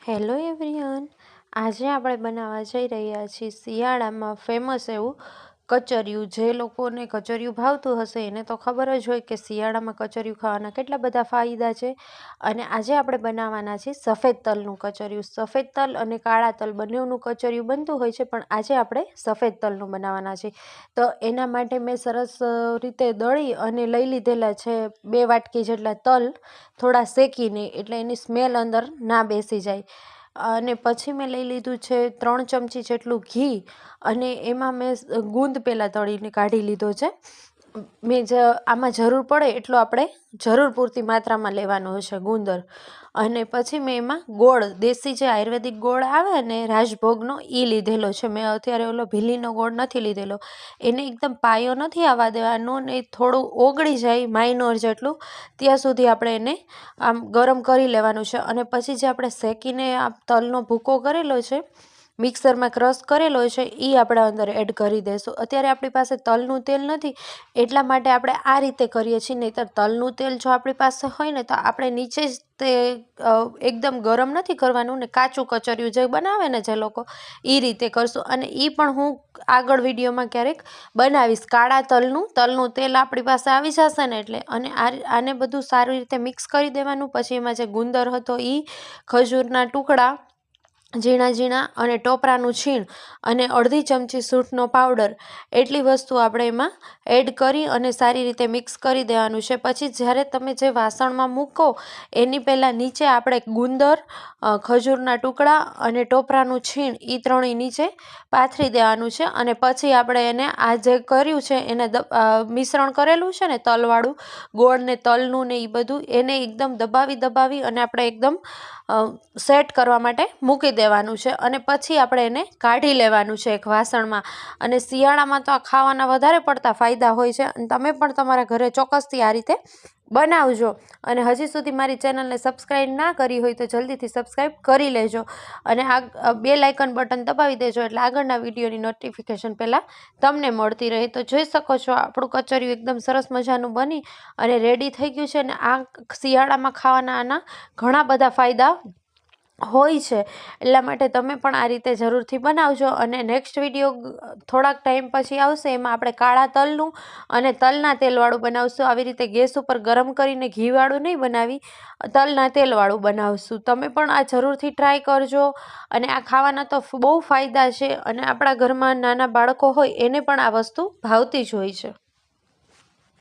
Hello everyone, આજે આપણે બનાવવા જઈ રહ્યા છીએ શિયાળામાં ફેમસ એવું કચરિયું. જે લોકોને કચરિયું ભાવતું હશે એને તો ખબર જ હોય કે શિયાળામાં કચરિયું ખાવાના કેટલા બધા ફાયદા છે. અને આજે આપણે બનાવવાના છીએ સફેદ તલનું કચરિયું. સફેદ તલ અને કાળા તલ બંનેનું કચરિયું બનતું હોય છે, પણ આજે આપણે સફેદ તલનું બનાવવાના છીએ. તો એના માટે મેં સરસ રીતે દળી અને લઈ લીધેલા છે 2 વાટકી જેટલા તલ, થોડા શેકીને, એટલે એની સ્મેલ અંદર ના બેસી જાય. અને પછી મેં લઈ લીધું છે 3 ચમચી જેટલું ઘી, અને એમાં મેં ગુંદ પહેલાં તળીને કાઢી લીધો છે. આમાં જરૂર પડે એટલો આપણે જરૂર પૂરતી માત્રામાં લેવાનો હશે ગુંદર. અને પછી મેં એમાં ગોળ, દેશી જે આયુર્વેદિક ગોળ આવે ને રાજભોગનો, એ લીધેલો છે. મેં અત્યારે ઓલો ભીલીનો ગોળ નથી લીધેલો. એને એકદમ પાયો નથી આવવા દેવાનો, ને થોડું ઓગળી જાય માઇનોર જેટલું ત્યાં સુધી આપણે એને આમ ગરમ કરી લેવાનું છે. અને પછી જે આપણે શેકીને આ તલનો ભૂકો કરેલો છે, મિક્સરમાં ક્રશ કરેલો છે, એ આપણે અંદર એડ કરી દઈશું. અત્યારે આપણી પાસે તલનું તેલ નથી, એટલા માટે આપણે આ રીતે કરીએ છીએ. નહીંતર તલનું તેલ જો આપણી પાસે હોય ને તો આપણે નીચે જ તે એકદમ ગરમ નથી કરવાનું, ને કાચું કચરિયું જે બનાવે ને જે લોકો, એ રીતે કરશું. અને એ પણ હું આગળ વિડીયોમાં ક્યારેક બનાવીશ. કાળા તલનું તેલ આપણી પાસે આવી જશે ને એટલે. અને આને બધું સારી રીતે મિક્સ કરી દેવાનું. પછી એમાં જે ગુંદર હતો એ, ખજૂરના ટુકડા ઝીણા ઝીણા, અને ટોપરાનું છીણ, અને અડધી ચમચી સૂંઠનો પાવડર, એટલી વસ્તુ આપણે એમાં એડ કરી અને સારી રીતે મિક્સ કરી દેવાનું છે. પછી જ્યારે તમે જે વાસણમાં મૂકો એની પહેલાં નીચે આપણે ગુંદર, ખજૂરના ટુકડા અને ટોપરાનું છીણ, એ ત્રણેય નીચે પાથરી દેવાનું છે. અને પછી આપણે એને આ જે કર્યું છે એને મિશ્રણ કરેલું છે ને તલવાળું, ગોળ ને તલનું ને એ બધું, એને એકદમ દબાવી અને આપણે એકદમ સેટ કરવા માટે મૂકી દેવાનું છે. અને પછી આપણે એને કાઢી લેવાનું છે એક વાસણમાં. અને શિયાળામાં તો આ ખાવાના વધારે પડતા ફાયદા હોય છે, અને તમે પણ તમારા ઘરે ચોક્કસથી આ રીતે બનાવજો. અને હજી સુધી મારી ચેનલને સબસ્ક્રાઈબ ના કરી હોય તો જલ્દીથી સબસ્ક્રાઈબ કરી લેજો, અને આ બેલ આઇકન બટન દબાવી દેજો, એટલે આગળના વિડીયોની નોટિફિકેશન પહેલાં તમને મળતી રહે. તો જોઈ શકો છો આપણું કચરિયું એકદમ સરસ મજાનું બની અને રેડી થઈ ગયું છે. અને આ શિયાળામાં ખાવાના આના ઘણા બધા ફાયદા હોય છે, એટલા માટે તમે પણ આ રીતે જરૂરથી બનાવજો. અને નેક્સ્ટ વિડીયો થોડાક ટાઈમ પછી આવશે, એમાં આપણે કાળા તલનું અને તલના તેલવાળું બનાવશું. આવી રીતે ગેસ ઉપર ગરમ કરીને ઘીવાળું નહીં બનાવી, તલના તેલવાળું બનાવશું. તમે પણ આ જરૂરથી ટ્રાય કરજો. અને આ ખાવાના તો બહુ ફાયદા છે, અને આપણા ઘરમાં નાના બાળકો હોય એને પણ આ વસ્તુ ભાવતી જ હોય છે.